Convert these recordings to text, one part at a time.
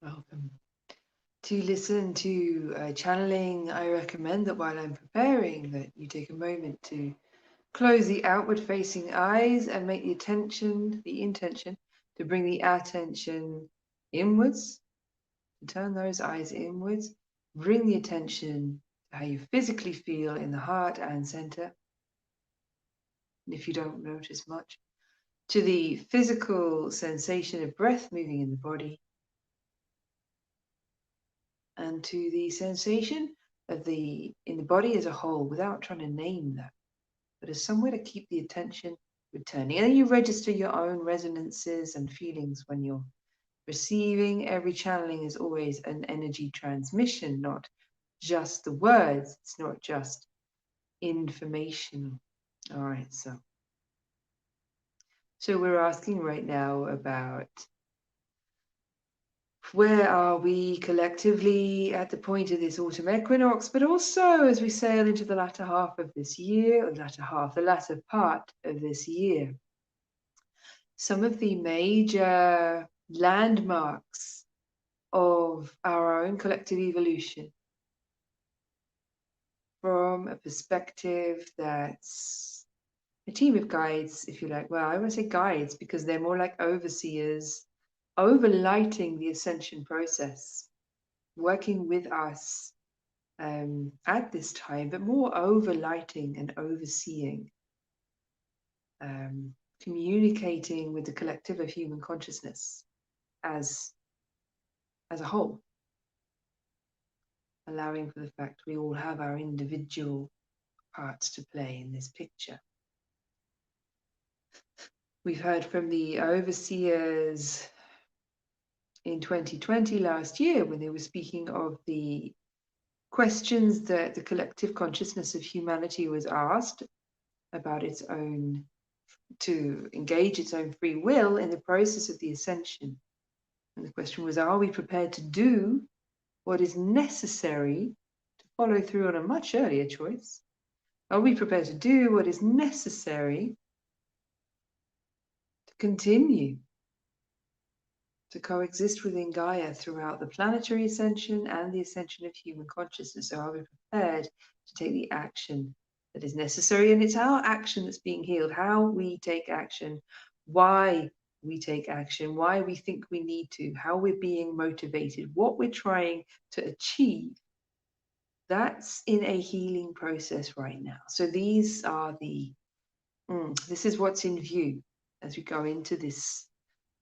Welcome. To listen to channeling, I recommend that while I'm preparing, that you take a moment to close the outward-facing eyes and make the intention, to bring the attention inwards, to turn those eyes inwards, bring the attention to how you physically feel in the heart and center. And if you don't notice much, to the physical sensation of breath moving in the body, and to the sensation of in the body as a whole, without trying to name that, but as somewhere to keep the attention returning. And then you register your own resonances and feelings when you're receiving. Every channeling is always an energy transmission, not just the words. It's not just information. All right, so we're asking right now about where are we collectively at the point of this autumn equinox, but also as we sail into the latter half of this year, or the latter part of this year. Some of the major landmarks of our own collective evolution from a perspective that's a team of guides, if you like. Well, I won't say guides because they're more like overseers, overlighting the ascension process, working with us at this time, but more overlighting and overseeing, communicating with the collective of human consciousness as a whole, allowing for the fact we all have our individual parts to play in this picture. We've heard from the overseers in 2020, last year, when they were speaking of the questions that the collective consciousness of humanity was asked about its own, to engage its own free will in the process of the ascension. And the question was, are we prepared to do what is necessary to follow through on a much earlier choice? Are we prepared to do what is necessary to continue to coexist within Gaia throughout the planetary ascension and the ascension of human consciousness? So are we prepared to take the action that is necessary? And it's our action that's being healed, how we take action, why we take action, why we think we need to, how we're being motivated, what we're trying to achieve. That's in a healing process right now. So these are this is what's in view as we go into this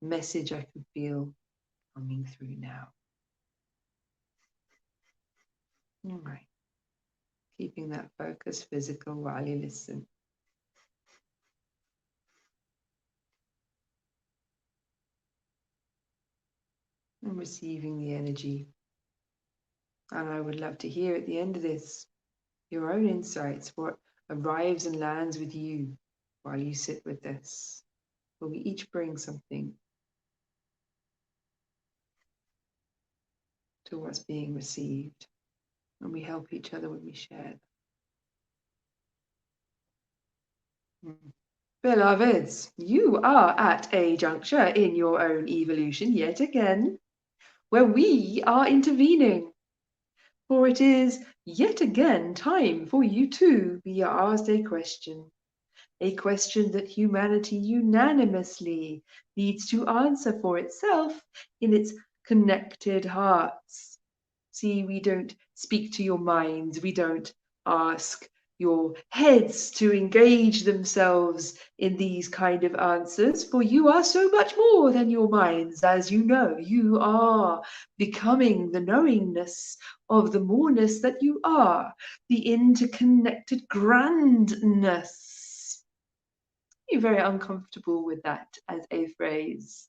message I can feel coming through now. All right. Keeping that focus physical while you listen. And receiving the energy. And I would love to hear at the end of this your own insights, what arrives and lands with you while you sit with this. Will we each bring something to what's being received? And we help each other when we share. Beloveds, you are at a juncture in your own evolution yet again, where we are intervening. For it is yet again time for you to be asked a question that humanity unanimously needs to answer for itself in its connected hearts. See, we don't speak to your minds, we don't ask your heads to engage themselves in these kind of answers, for you are so much more than your minds. As you know, you are becoming the knowingness of the moreness that you are, the interconnected grandness. You're very uncomfortable with that as a phrase.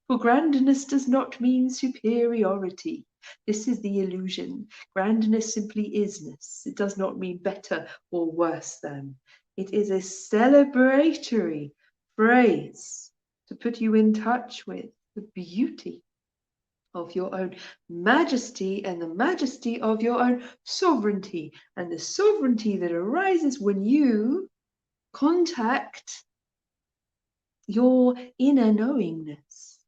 For grandness does not mean superiority. This is the illusion. Grandness simply isness. It does not mean better or worse than. It is a celebratory phrase to put you in touch with the beauty of your own majesty and the majesty of your own sovereignty, and the sovereignty that arises when you contact your inner knowingness.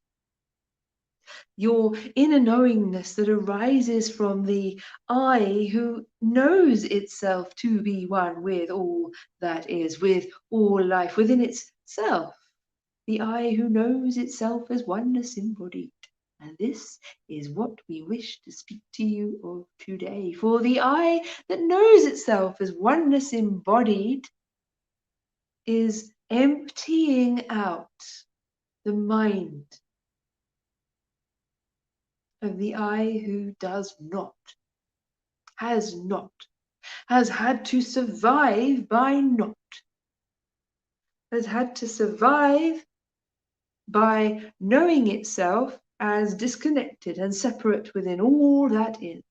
your inner knowingness that arises from the I who knows itself to be one with all that is, with all life within itself. The I who knows itself as oneness embodied. And this is what we wish to speak to you of today. For the I that knows itself as oneness embodied is emptying out the mind of the I who does not, has had to survive by not, has had to survive by knowing itself as disconnected and separate within all that is.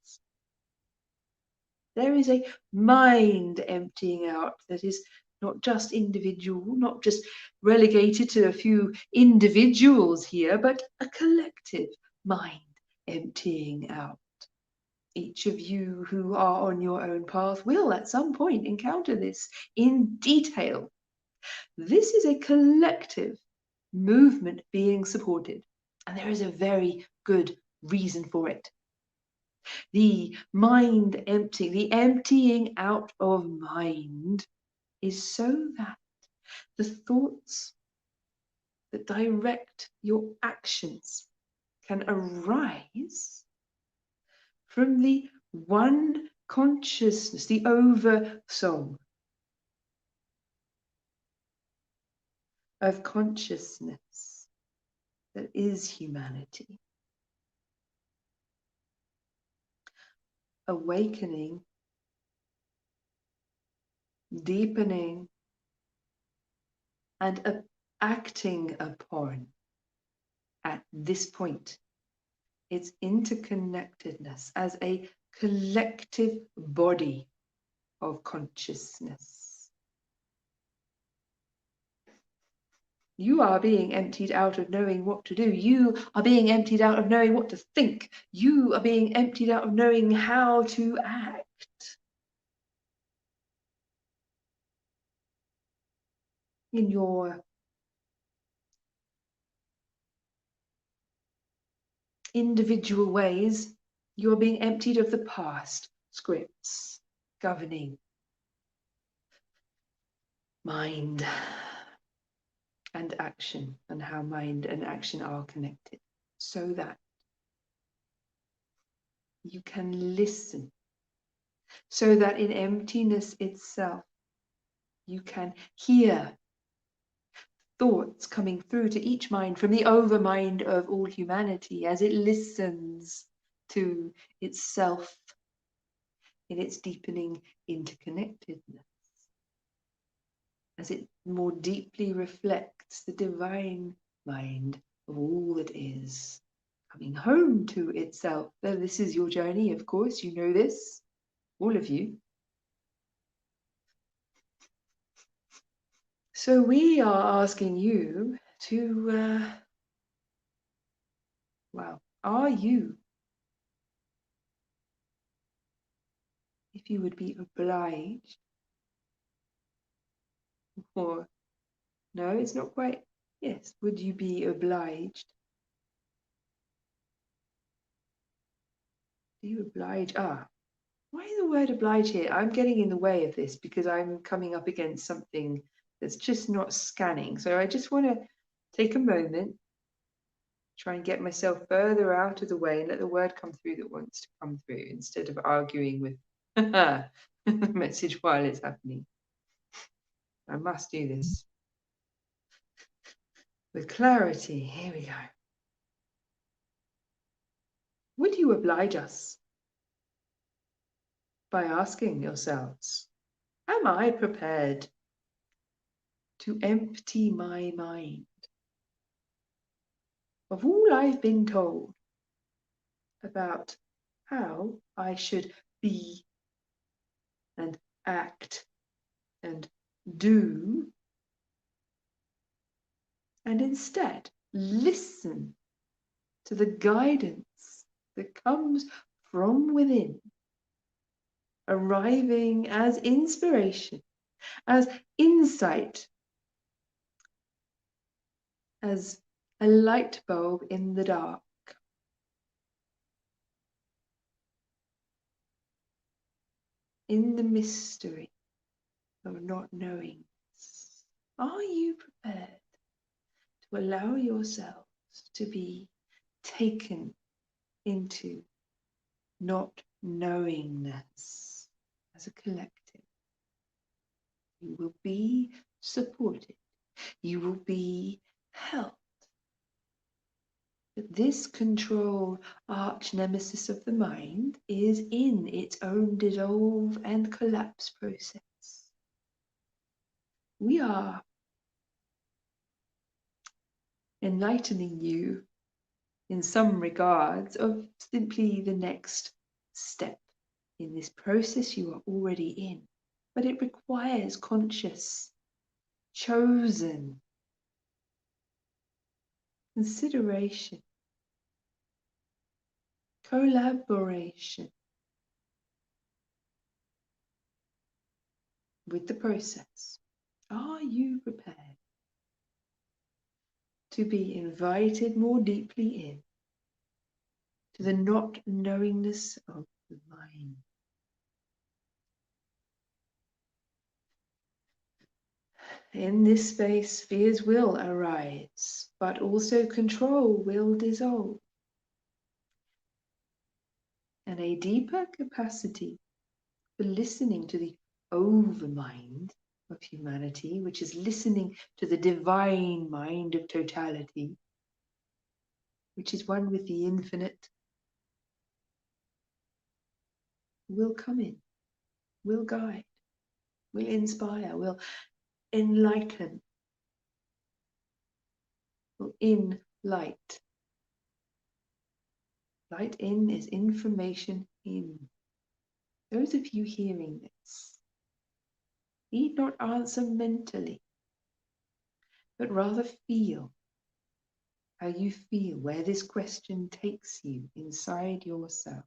There is a mind emptying out that is not just individual, not just relegated to a few individuals here, but a collective mind emptying out. Each of you who are on your own path will at some point encounter this in detail. This is a collective movement being supported, and there is a very good reason for it. The mind emptying, the emptying out of mind is so that the thoughts that direct your actions can arise from the one consciousness, the over-soul of consciousness that is humanity. Awakening, deepening, and acting upon at this point its interconnectedness as a collective body of consciousness. You are being emptied out of knowing what to do. You are being emptied out of knowing what to think. You are being emptied out of knowing how to act. In your individual ways, you're being emptied of the past scripts governing mind and action, and how mind and action are connected, so that you can listen, so that in emptiness itself you can hear thoughts coming through to each mind from the overmind of all humanity as it listens to itself in its deepening interconnectedness, as it more deeply reflects the divine mind of all that is, coming home to itself. Though this is your journey, of course, you know this, all of you. So we are asking you to, well, are you, if you would be obliged, or no, it's not quite, yes, would you be obliged? Do you oblige? Why the word oblige here? I'm getting in the way of this because I'm coming up against something that's just not scanning. So I just want to take a moment, try and get myself further out of the way and let the word come through that wants to come through instead of arguing with the message while it's happening. I must do this with clarity. Here we go. Would you oblige us by asking yourselves, am I prepared to empty my mind of all I've been told about how I should be and act and do, and instead listen to the guidance that comes from within, arriving as inspiration, as insight, as a light bulb in the dark, in the mystery of not knowing this? Are you prepared to allow yourselves to be taken into not knowingness as a collective? You will be supported. You will be helped. But this control arch nemesis of the mind is in its own dissolve and collapse process. We are enlightening you in some regards of simply the next step in this process you are already in. But it requires conscious, chosen consideration, collaboration with the process. Are you prepared to be invited more deeply in to the not knowingness of the mind? In this space, fears will arise, but also control will dissolve. And a deeper capacity for listening to the overmind of humanity, which is listening to the divine mind of totality, which is one with the infinite, will come in, will guide, will inspire, will enlighten, will enlight. Light in is information in. Those of you hearing this need not answer mentally, but rather feel how you feel, where this question takes you inside yourself.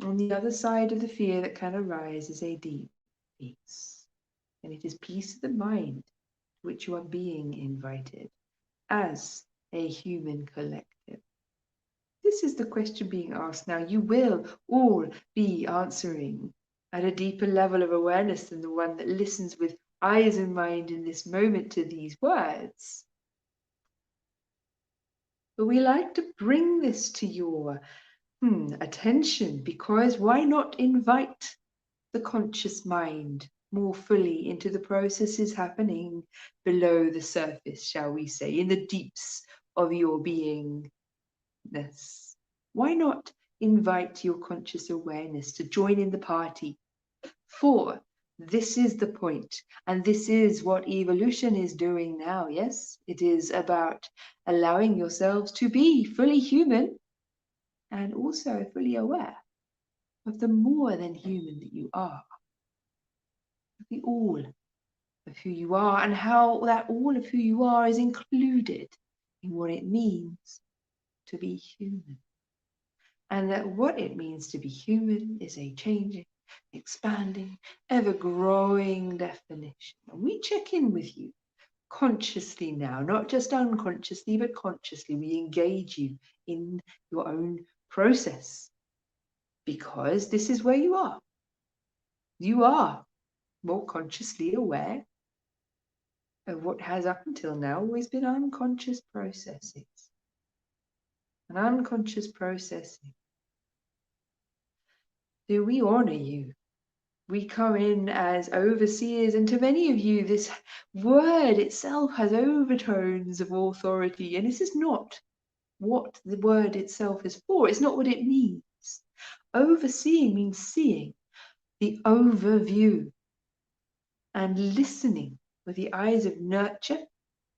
On the other side of the fear that can arise is a deep peace. And it is peace of the mind to which you are being invited as a human collective. This is the question being asked now. You will all be answering at a deeper level of awareness than the one that listens with eyes and mind in this moment to these words. But we like to bring this to your attention, because why not invite the conscious mind more fully into the processes happening below the surface, shall we say, in the deeps of your beingness? Why not invite your conscious awareness to join in the party? For this is the point, and this is what evolution is doing now. Yes, it is about allowing yourselves to be fully human and also fully aware of the more than human that you are, of the all of who you are, and how that all of who you are is included in what it means to be human. And that what it means to be human is a changing, expanding, ever-growing definition. And we check in with you consciously now, not just unconsciously, but consciously. We engage you in your own process, because this is where you are. You are more consciously aware of what has up until now always been unconscious processes. And unconscious processing. Do we honor you? We come in as overseers, and to many of you, this word itself has overtones of authority, and this is not what the word itself is for. It's not what it means. Overseeing means seeing the overview and listening with the eyes of nurture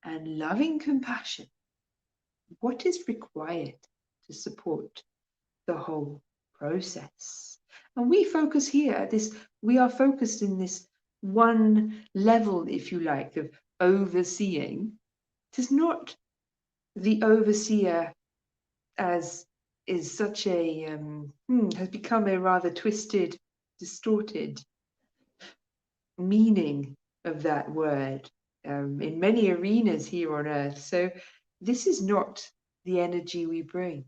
and loving compassion. What is required to support the whole process? And we focus here, we are focused in this one level, if you like, of overseeing. It is not the overseer as is such a, has become a rather twisted, distorted meaning of that word in many arenas here on earth. So this is not the energy we bring.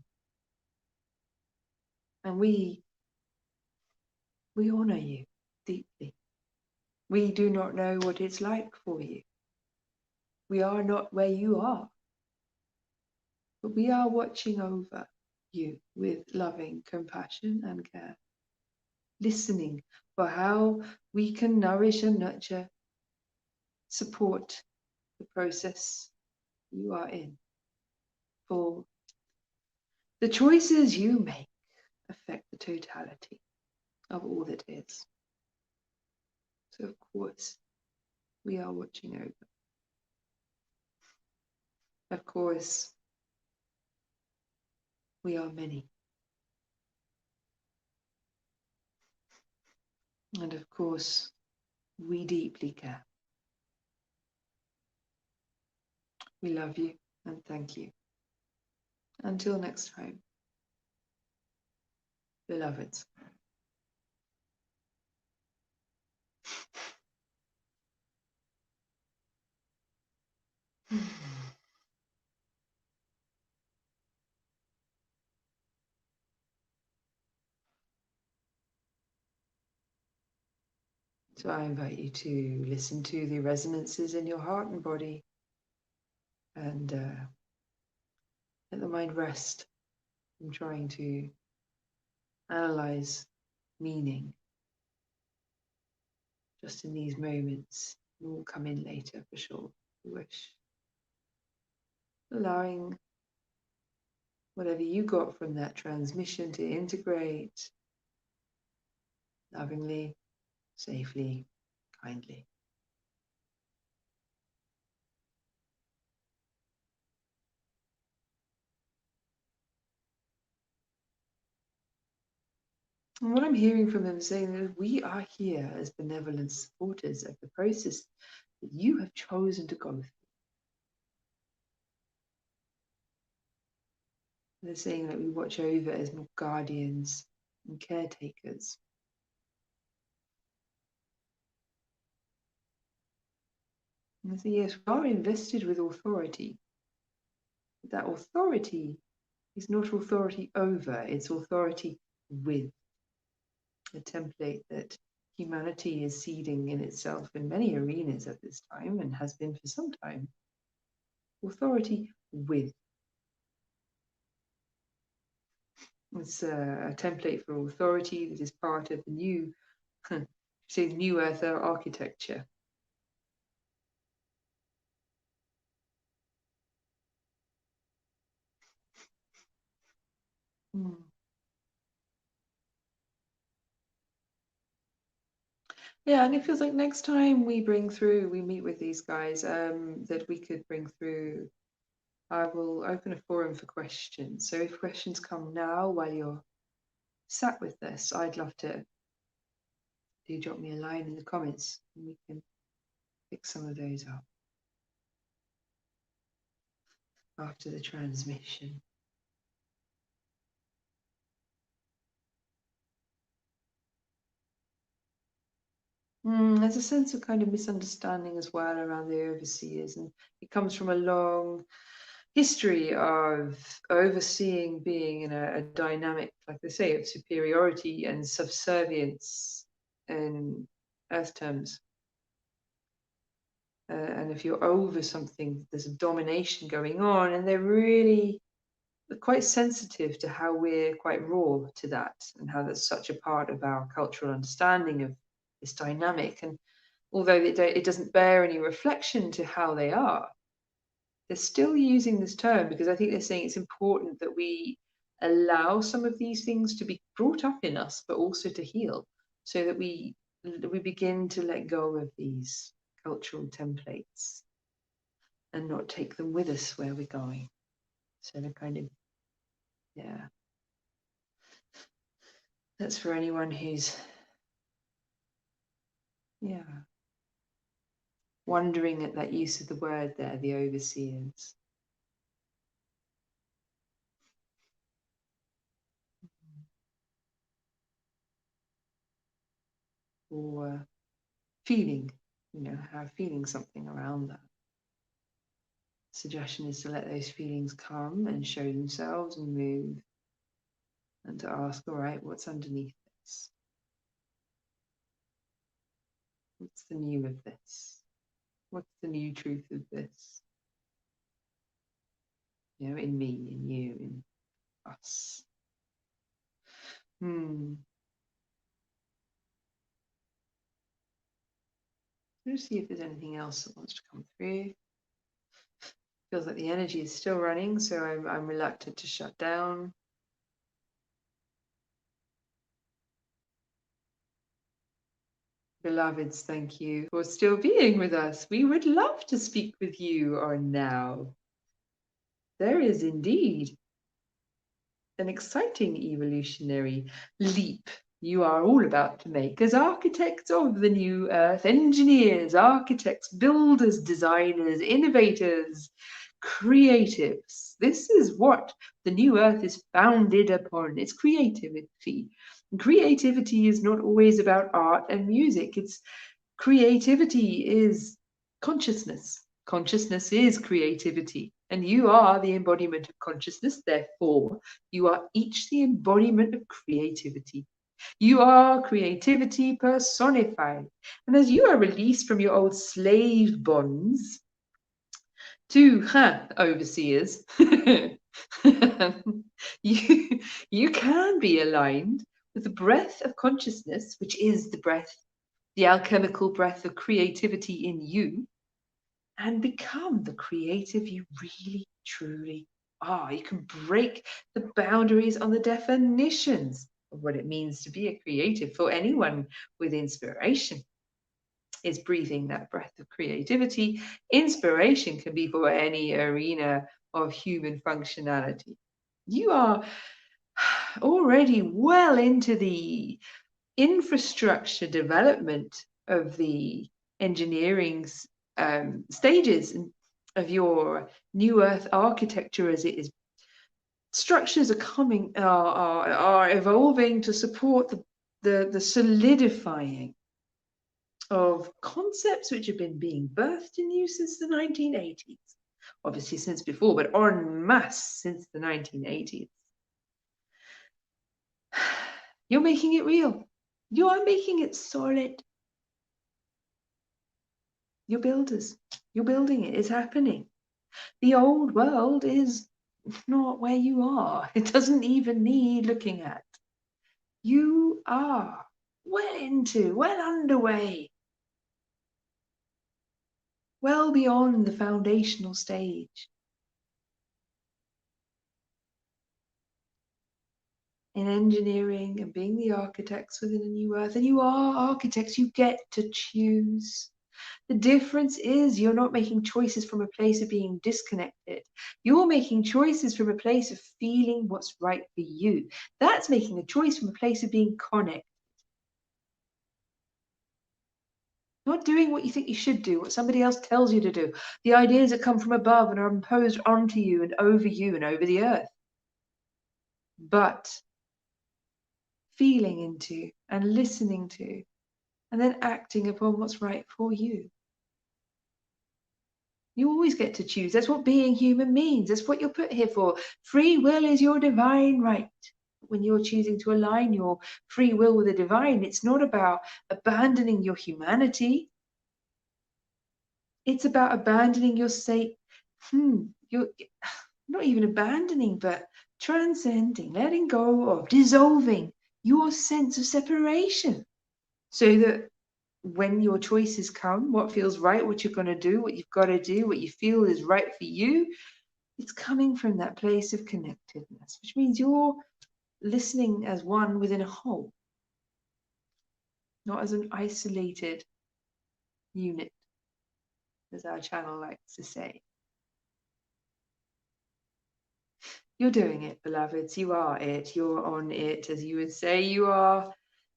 And we honor you deeply. We do not know what it's like for you. We are not where you are, but we are watching over you with loving compassion and care, listening for how we can nourish and nurture, support the process you are in. For the choices you make affect the totality of all that is. So, of course, we are watching over. Of course, we are many. And of course, we deeply care. We love you and thank you. Until next time, beloveds. So I invite you to listen to the resonances in your heart and body and let the mind rest from trying to analyze meaning just in these moments. It will come in later for sure, if you wish. Allowing whatever you got from that transmission to integrate lovingly, safely, kindly. And what I'm hearing from them is saying that we are here as benevolent supporters of the process that you have chosen to go through. They're saying that we watch over as more guardians and caretakers. And they say, yes, we are invested with authority. But that authority is not authority over, it's authority with. A template that humanity is seeding in itself in many arenas at this time and has been for some time. Authority with. It's a template for authority that is part of the new, say, new Earth architecture. Mm. Yeah, and it feels like next time we meet with these guys, that we could bring through, I will open a forum for questions. So if questions come now while you're sat with this, I'd love to do drop me a line in the comments and we can pick some of those up after the transmission. There's a sense of kind of misunderstanding as well around the overseers, and it comes from a long history of overseeing being in a dynamic, like they say, of superiority and subservience in earth terms. And if you're over something, there's a domination going on, and they're really quite sensitive to how we're quite raw to that, and how that's such a part of our cultural understanding of this dynamic. And although it doesn't bear any reflection to how they are, they're still using this term because I think they're saying it's important that we allow some of these things to be brought up in us, but also to heal, so that we begin to let go of these cultural templates and not take them with us where we're going. So the kind of, yeah, that's for anyone who's, yeah, wondering at that use of the word there, the overseers. Or feeling, feeling something around that. Suggestion is to let those feelings come and show themselves and move, and to ask, all right, what's underneath this? What's the new of this? What's the new truth of this? You know, in me, in you, in us. Let's see if there's anything else that wants to come through. Feels like the energy is still running, so I'm reluctant to shut down. Beloveds, thank you for still being with us. We would love to speak with you on now. There is indeed an exciting evolutionary leap you are all about to make as architects of the new earth, engineers, architects, builders, designers, innovators, creatives. This is what the new earth is founded upon. It's creativity. And creativity is not always about art and music. It's creativity is consciousness. Consciousness is creativity. And you are the embodiment of consciousness. Therefore, you are each the embodiment of creativity. You are creativity personified. And as you are released from your old slave bonds to overseers, you can be aligned with the breath of consciousness, which is the breath, the alchemical breath of creativity in you, and become the creative you really, truly are. You can break the boundaries on the definitions of what it means to be a creative. For anyone with inspiration is breathing that breath of creativity. Inspiration can be for any arena of human functionality. You are already well into the infrastructure development of the engineering stages of your new earth architecture as it is. Structures are evolving to support the solidifying of concepts which have been being birthed in you since the 1980s. Obviously since before, but en masse since the 1980s. You're making it real. You are making it solid. You're builders. You're building it. It's happening. The old world is not where you are. It doesn't even need looking at. You are well underway, well beyond the foundational stage. In engineering and being the architects within a new earth, and you are architects, you get to choose. The difference is you're not making choices from a place of being disconnected. You're making choices from a place of feeling what's right for you. That's making a choice from a place of being connected. Not doing what you think you should do, what somebody else tells you to do. The ideas that come from above and are imposed onto you and over the earth. But feeling into and listening to and then acting upon what's right for you. You always get to choose. That's what being human means. That's what you're put here for. Free will is your divine right. When you're choosing to align your free will with the divine, it's not about abandoning your humanity. It's about abandoning your you're not even abandoning, but transcending, letting go of, dissolving your sense of separation. So that when your choices come, what feels right, what you're going to do, what you've got to do, what you feel is right for you, it's coming from that place of connectedness, which means you're listening as one within a whole, not as an isolated unit, as our channel likes to say. You're doing it, beloveds. You are it. You're on it, as you would say. You are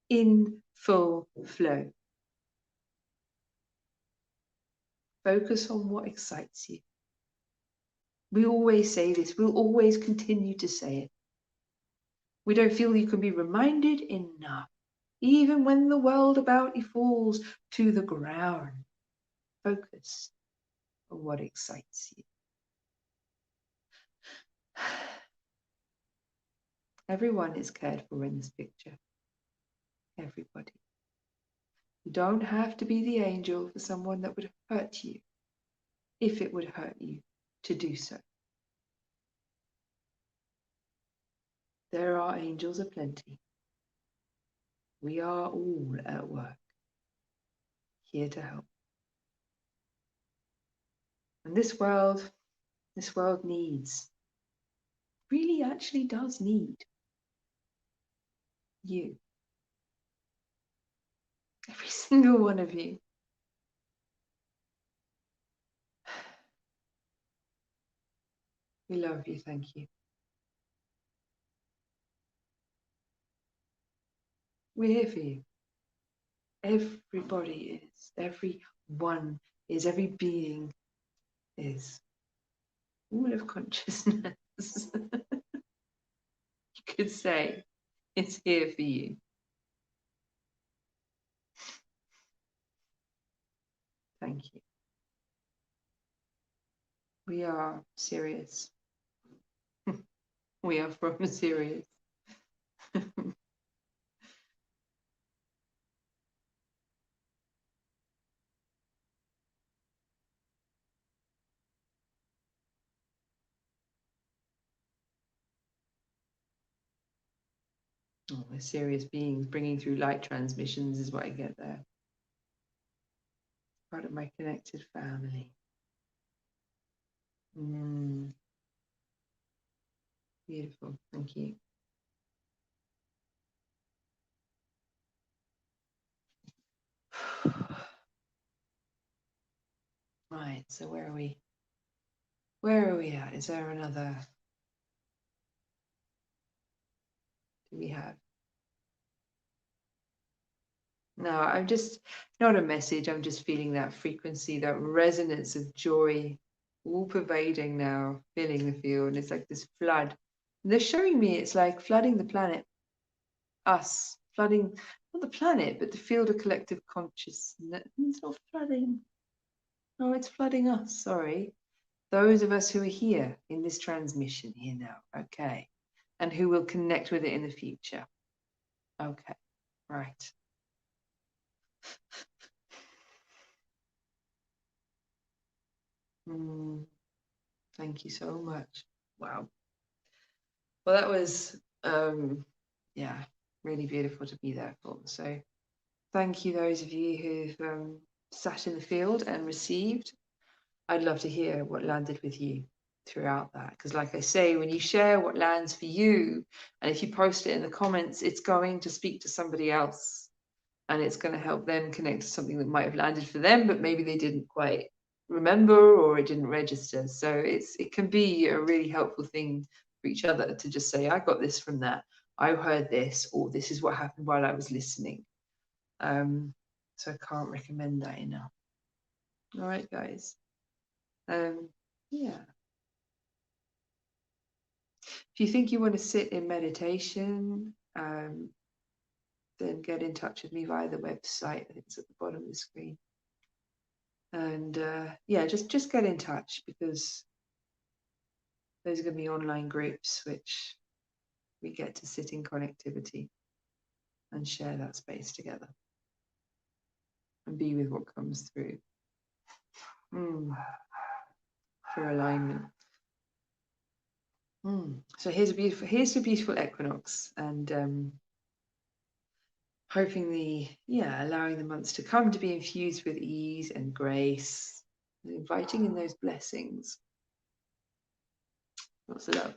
in full flow. Focus on what excites you. We always say this. We'll always continue to say it. We don't feel you can be reminded enough, even when the world about you falls to the ground. Focus on what excites you. Everyone is cared for in this picture. Everybody. You don't have to be the angel for someone that would hurt you, if it would hurt you to do so. There are angels aplenty. We are all at work, here to help. And this world needs, really actually does need you. Every single one of you. We love you, thank you. We're here for you. Everybody is. Everyone is. Every being is. All of consciousness. You could say it's here for you. Thank you. We are Sirius. We are from Sirius. Oh, we're serious beings bringing through light transmissions is what I get there. Part of my connected family. Beautiful, thank you. Right, so where are we? Where are we at? Is there another? Do we have? No, I'm just not a message. I'm just feeling that frequency, that resonance of joy, all pervading now, filling the field. It's like this flood. And they're showing me it's like flooding the planet, us, flooding not the planet, but the field of collective consciousness. It's not flooding. No, it's flooding us. Sorry, those of us who are here in this transmission here now. Okay, and who will connect with it in the future. Okay, right. Thank you so much. Wow. Well, that was, yeah, really beautiful to be there for. So thank you, those of you who've sat in the field and received. I'd love to hear what landed with you throughout that. Because like I say, when you share what lands for you, and if you post it in the comments, it's going to speak to somebody else. And it's going to help them connect to something that might have landed for them, but maybe they didn't quite remember or it didn't register. So it can be a really helpful thing for each other to just say, I got this from that. I heard this, or this is what happened while I was listening. So I can't recommend that enough. All right, guys. Yeah. If you think you want to sit in meditation, then get in touch with me via the website. I think it's at the bottom of the screen. And yeah, just get in touch, because those are going to be online groups which we get to sit in connectivity and share that space together and be with what comes through for alignment. So here's a beautiful equinox, and hoping allowing the months to come to be infused with ease and grace, and inviting in those blessings. Lots of love.